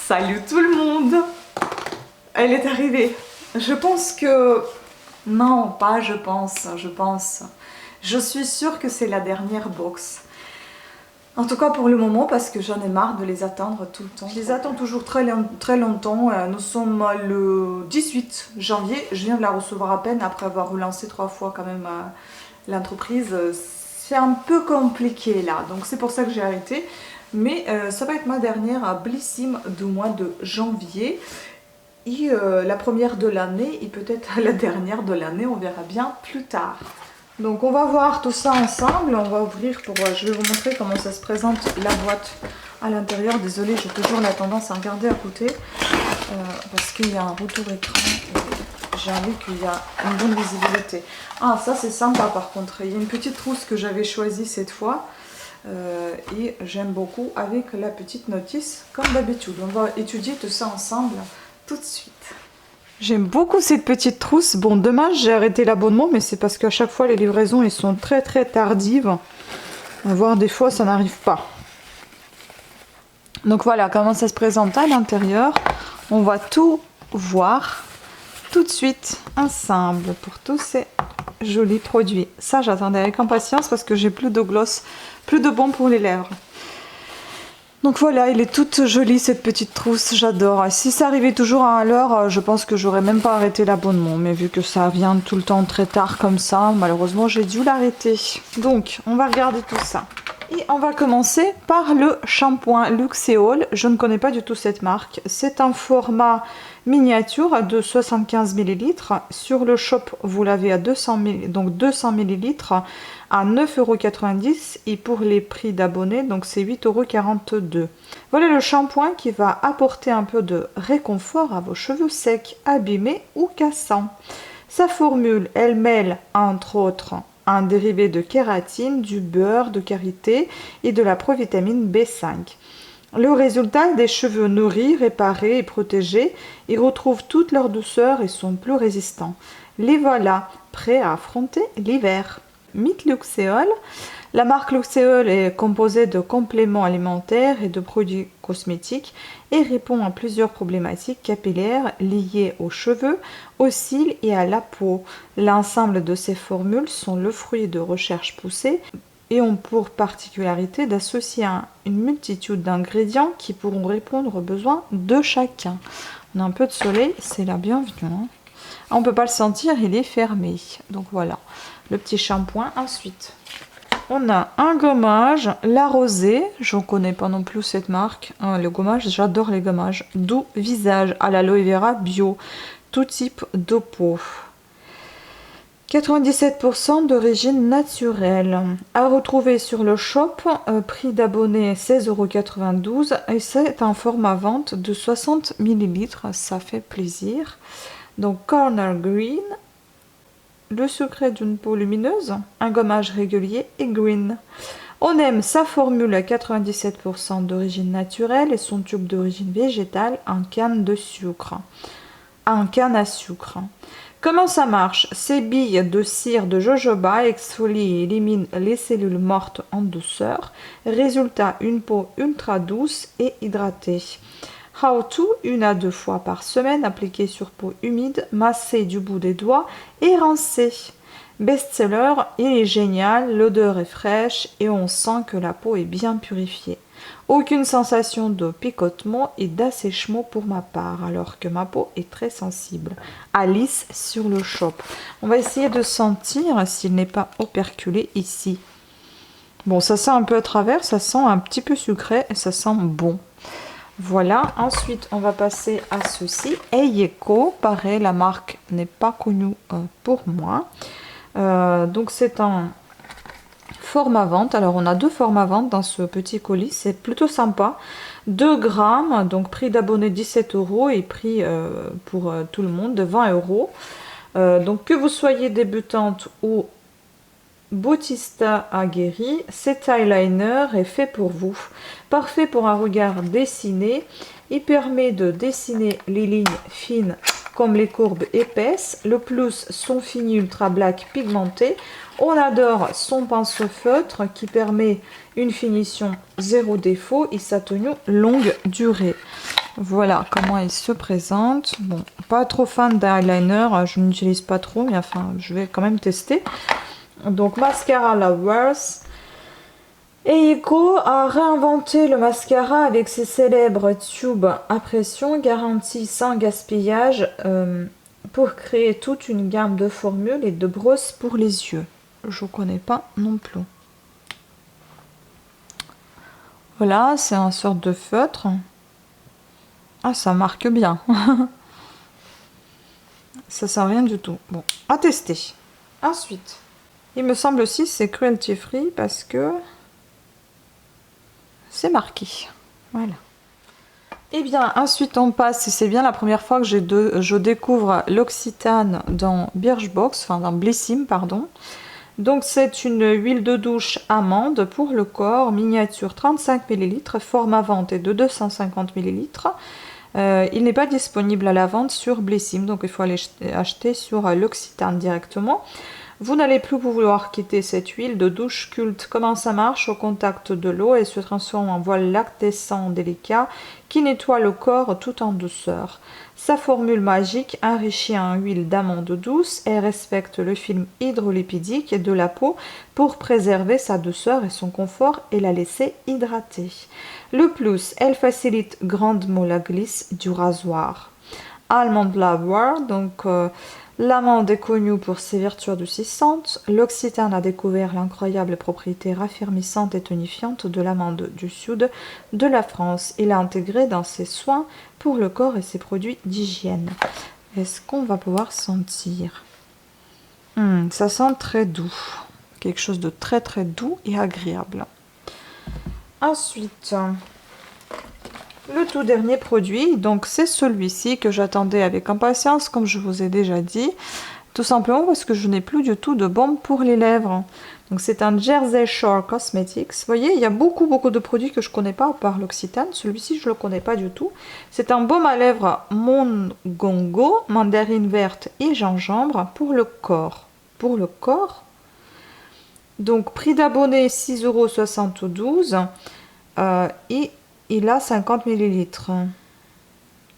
Salut tout le monde! Elle est arrivée. Je pense que... Non, pas je pense. Je suis sûre que c'est la dernière box. En tout cas pour le moment, parce que j'en ai marre de les attendre tout le temps. Je les attends toujours très longtemps. Nous sommes le 18 janvier. Je viens de la recevoir à peine après avoir relancé 3 fois quand même l'entreprise. C'est un peu compliqué là, donc c'est pour ça que j'ai arrêté. Mais ça va être ma dernière blissime du mois de janvier. Et la première de l'année et peut-être la dernière de l'année, on verra bien plus tard. Donc on va voir tout ça ensemble, on va ouvrir pour... je vais vous montrer comment ça se présente la boîte à l'intérieur. Désolée, j'ai toujours la tendance à regarder à côté parce qu'il y a un retour écran et j'ai envie qu'il y a une bonne visibilité. Ah, ça c'est sympa par contre, il y a une petite trousse que j'avais choisie cette fois et j'aime beaucoup avec la petite notice comme d'habitude. On va étudier tout ça ensemble tout de suite. J'aime beaucoup cette petite trousse. Bon, dommage, j'ai arrêté l'abonnement, mais c'est parce qu'à chaque fois, les livraisons, elles sont très tardives. Voire des fois, ça n'arrive pas. Donc voilà comment ça se présente à l'intérieur. On va tout voir tout de suite ensemble pour tous ces jolis produits. Ça, j'attendais avec impatience parce que j'ai plus de gloss, plus de baume pour les lèvres. Donc voilà, elle est toute jolie cette petite trousse, j'adore. Si ça arrivait toujours à l'heure, je pense que j'aurais même pas arrêté l'abonnement. Mais vu que ça vient tout le temps très tard comme ça, malheureusement j'ai dû l'arrêter. Donc on va regarder tout ça. Et on va commencer par le shampoing Luxéol. Je ne connais pas du tout cette marque. C'est un format miniature de 75 ml. Sur le shop, vous l'avez à 200 ml à 9,90 € et pour les prix d'abonnés, donc c'est 8,42 €. Voilà le shampoing qui va apporter un peu de réconfort à vos cheveux secs, abîmés ou cassants. Sa formule, elle mêle entre autres un dérivé de kératine, du beurre de karité et de la provitamine B5. Le résultat, des cheveux nourris, réparés et protégés, ils retrouvent toute leur douceur et sont plus résistants. Les voilà, prêts à affronter l'hiver. Meet Luxéol. La marque Luxéol est composée de compléments alimentaires et de produits cosmétiques et répond à plusieurs problématiques capillaires liées aux cheveux, aux cils et à la peau. L'ensemble de ces formules sont le fruit de recherches poussées et ont pour particularité d'associer une multitude d'ingrédients qui pourront répondre aux besoins de chacun. On a un peu de soleil, c'est la bienvenue. Hein. On ne peut pas le sentir, il est fermé. Donc voilà, le petit shampoing. Ensuite, on a un gommage, la rosée. Je ne connais pas non plus cette marque. Le gommage, j'adore les gommages. Doux visage à l'aloe vera bio, tout type de peau. 97% d'origine naturelle. À retrouver sur le shop, prix d'abonné 16,92 € et c'est un format vente de 60 ml. Ça fait plaisir. Donc Corner Green, le secret d'une peau lumineuse, un gommage régulier et green. On aime sa formule à 97% d'origine naturelle et son tube d'origine végétale en canne de sucre. En canne à sucre. Comment ça marche? Ces billes de cire de jojoba exfolient et éliminent les cellules mortes en douceur. Résultat, une peau ultra douce et hydratée. How to, 1 à 2 fois par semaine, appliquée sur peau humide, massée du bout des doigts et rincée. Best-seller, il est génial, l'odeur est fraîche et on sent que la peau est bien purifiée. Aucune sensation de picotement et d'assèchement pour ma part, alors que ma peau est très sensible. Alice sur le shop. On va essayer de sentir s'il n'est pas operculé ici. Bon, ça sent un peu à travers, ça sent un petit peu sucré et ça sent bon. Voilà, ensuite on va passer à ceci, Eyeko, pareil, la marque n'est pas connue pour moi. Donc c'est un format vente, alors on a 2 formats vente dans ce petit colis, c'est plutôt sympa. 2 grammes, donc prix d'abonné 17 € et prix pour tout le monde de 20 €. Donc que vous soyez débutante ou Bautista aguerri, cet eyeliner est fait pour vous. Parfait pour un regard dessiné. Il permet de dessiner les lignes fines comme les courbes épaisses. Le plus, son fini ultra black pigmenté. On adore son pinceau feutre qui permet une finition zéro défaut et sa tenue longue durée. Voilà comment il se présente. Bon, pas trop fan d'eyeliner, je n'utilise pas trop, mais enfin, je vais quand même tester. Donc, mascara Lovers. Eiko a réinventé le mascara avec ses célèbres tubes à pression garantis sans gaspillage pour créer toute une gamme de formules et de brosses pour les yeux. Je ne connais pas non plus. Voilà, c'est un sorte de feutre. Ah, ça marque bien. Ça sent rien du tout. Bon, à tester. Ensuite, il me semble aussi c'est cruelty free parce que c'est marqué. Voilà. Et bien, ensuite on passe, et c'est bien la première fois que je découvre l'Occitane dans Birchbox, enfin dans Blissim, pardon. Donc c'est une huile de douche amande pour le corps, miniature 35 ml, format vente est de 250 ml. Il n'est pas disponible à la vente sur Blissim, donc il faut aller acheter sur l'Occitane directement. Vous n'allez plus vouloir quitter cette huile de douche culte. Comment ça marche? Au contact de l'eau, elle se transforme en voile lactescent délicat qui nettoie le corps tout en douceur. Sa formule magique, enrichie en huile d'amande douce, elle respecte le film hydrolipidique de la peau pour préserver sa douceur et son confort et la laisser hydrater. Le plus, elle facilite grandement la glisse du rasoir. Almond Lover, donc l'amande est connue pour ses vertus adoucissantes. L'Occitane a découvert l'incroyable propriété raffermissante et tonifiante de l'amande du sud de la France. Il l'a intégrée dans ses soins pour le corps et ses produits d'hygiène. Est-ce qu'on va pouvoir sentir? Ça sent très doux. Quelque chose de très très doux et agréable. Ensuite, le tout dernier produit, donc c'est celui-ci que j'attendais avec impatience, comme je vous ai déjà dit, tout simplement parce que je n'ai plus du tout de baume pour les lèvres. Donc c'est un Jersey Shore Cosmetics. Vous voyez, il y a beaucoup de produits que je ne connais pas, à part l'Occitane. Celui-ci, je ne le connais pas du tout. C'est un baume à lèvres Mongongo, mandarine verte et gingembre pour le corps. Pour le corps. Donc prix d'abonné 6,72 € et il a 50 ml.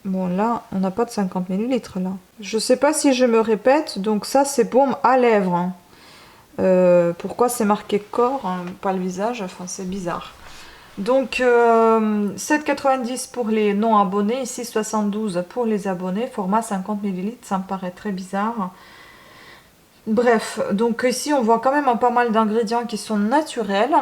Bon, là, on n'a pas de 50 ml là. Je sais pas si je me répète. Donc ça, c'est baume à lèvres. Pourquoi c'est marqué corps, hein, pas le visage? Enfin, c'est bizarre. Donc, 7,90 pour les non-abonnés. Ici, 72 pour les abonnés. Format 50 ml. Ça me paraît très bizarre. Bref, donc ici, on voit quand même pas mal d'ingrédients qui sont naturels.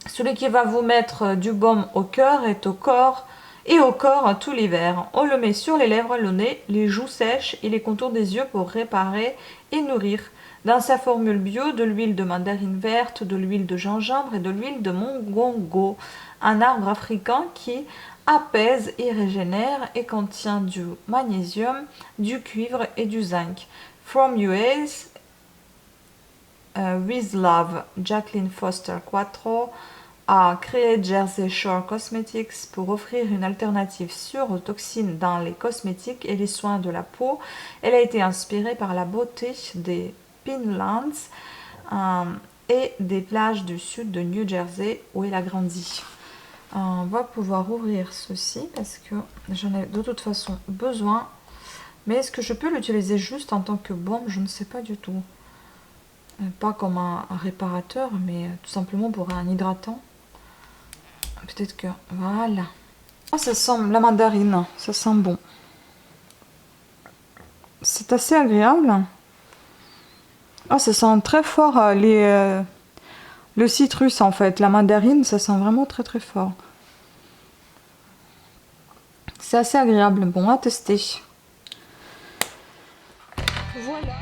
Celui qui va vous mettre du baume au cœur est au corps et au corps tout l'hiver. On le met sur les lèvres, le nez, les joues sèches et les contours des yeux pour réparer et nourrir. Dans sa formule bio, de l'huile de mandarine verte, de l'huile de gingembre et de l'huile de mongongo, un arbre africain qui apaise et régénère et contient du magnésium, du cuivre et du zinc. From US, with love, Jacqueline Foster Quattro a créé Jersey Shore Cosmetics pour offrir une alternative sûre aux toxines dans les cosmétiques et les soins de la peau. Elle a été inspirée par la beauté des Pinelands et des plages du sud de New Jersey où elle a grandi. On va pouvoir ouvrir ceci parce que j'en ai de toute façon besoin. Mais est-ce que je peux l'utiliser juste en tant que baume? Je ne sais pas du tout. Pas comme un réparateur, mais tout simplement pour un hydratant. Peut-être que... Voilà. Ah, ça sent la mandarine. Ça sent bon. C'est assez agréable. Ah, ça sent très fort le citrus, en fait. La mandarine, ça sent vraiment très très fort. C'est assez agréable. Bon, à tester. Voilà.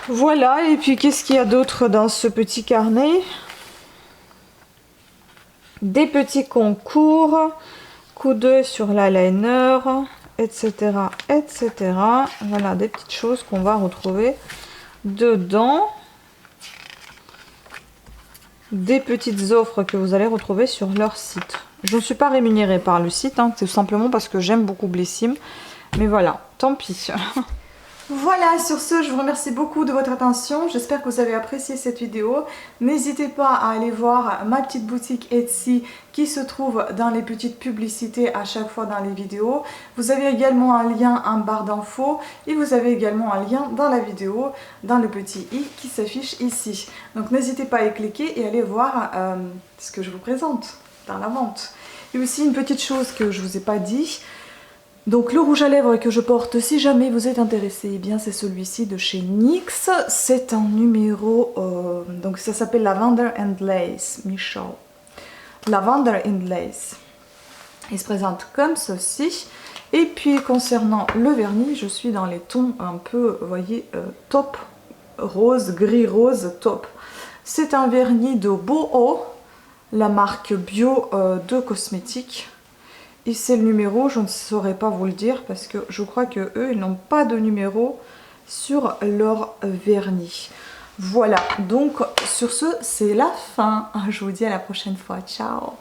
Voilà, et puis qu'est-ce qu'il y a d'autre dans ce petit carnet? Des petits concours, coup d'œil sur l'eyeliner, etc., etc. Voilà, des petites choses qu'on va retrouver dedans. Des petites offres que vous allez retrouver sur leur site. Je ne suis pas rémunérée par le site, hein, c'est tout simplement parce que j'aime beaucoup Blissim. Mais voilà, tant pis. Voilà, sur ce, je vous remercie beaucoup de votre attention. J'espère que vous avez apprécié cette vidéo. N'hésitez pas à aller voir ma petite boutique Etsy qui se trouve dans les petites publicités à chaque fois dans les vidéos. Vous avez également un lien en barre d'infos et vous avez également un lien dans la vidéo, dans le petit i qui s'affiche ici. Donc n'hésitez pas à y cliquer et aller voir ce que je vous présente dans la vente. Et aussi une petite chose que je ne vous ai pas dit. Donc le rouge à lèvres que je porte, si jamais vous êtes intéressé, eh bien c'est celui-ci de chez NYX. C'est un numéro, donc ça s'appelle Lavender and Lace, Michel. Lavender and Lace. Il se présente comme ceci. Et puis concernant le vernis, je suis dans les tons un peu, vous voyez, taupe, rose, gris rose, taupe. C'est un vernis de Boho, la marque bio de cosmétiques. Et c'est le numéro, je ne saurais pas vous le dire parce que je crois que eux ils n'ont pas de numéro sur leur vernis. Voilà, donc sur ce, c'est la fin. Je vous dis à la prochaine fois. Ciao!